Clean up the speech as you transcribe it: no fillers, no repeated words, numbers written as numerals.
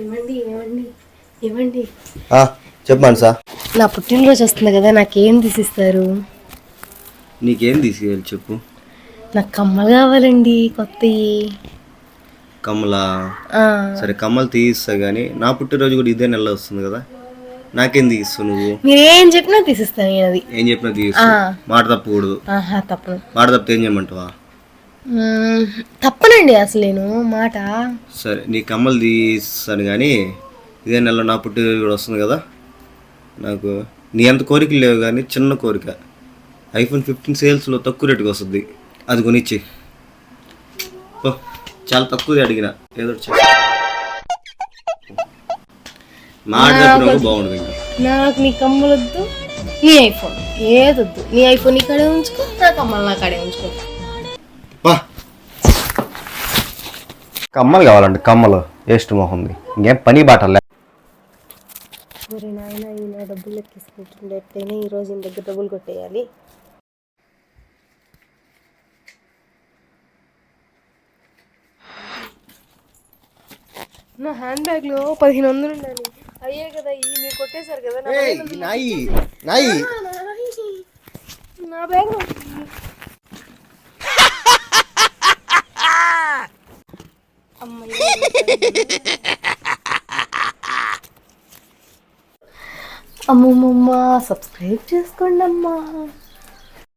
ఏమండి ఏమండి ఏమండి చెప్పండి సార్. నా పుట్టినరోజు వస్తుంది కదా, నాకేం తీసిస్తారు? నీకేం తీసుకెళ్ళి చెప్పు. నాకు కమ్మలు కావాలండి, కొత్తవి. కమ్మలా? సరే కమ్మలు తీయిస్తా కానీ నా పుట్టినరోజు కూడా ఇదే నెల వస్తుంది కదా, నాకేం తీయిస్తావు నువ్వు? మీరేం చెప్పినా తీసిస్తాను నేను. అది ఏం చెప్పినా తీయిస్తా, మాట తప్పకూడదు. తప్పను. మాట తప్పితే ఏం చేయమంటావా? తప్పనండి అసలు నేను మాట. సరే నీ కమ్మలు తీయిస్తాను కానీ ఇదే నెల నా పుట్టినరోజు కూడా వస్తుంది కదా, నాకు నీ అంత కోరికలు లేవు కానీ చిన్న కోరిక, ఐఫోన్ 15 సేల్స్లో తక్కువ రేటుకి వస్తుంది, అది కొనిచ్చి. చాలా తక్కువది అడిగిన, ఏదో మాట్లాడుతున్నావు బాగుండదు. ఇంకా నాకు నీ కమ్మలు వద్దు, నీ ఐఫోన్ ఏదొద్దు. నీ ఐఫోన్ నీ కాడే ఉంచుకో, నా కమ్మలు నా కాడే ఉంచుకో. కమ్మలు కావాలండి, కమ్మలు వేస్ట్ మొహంది, ఇంకేం పని బాటలే. సరే నాయన, ఈయన డబ్బులు లెక్కేసుకుంటుండే ఎట్లయినా ఈరోజు ఈయన దగ్గర డబ్బులు కొట్టేయాలి. నా హ్యాండ్ బ్యాగ్ లో 1500 ఉండాలి. అయ్యే కదా మీరు కొట్టేశారు కదా నా బ్యాగ్. అమ్మమ్మ సబ్స్క్రైబ్ చేసుకోండి అమ్మా.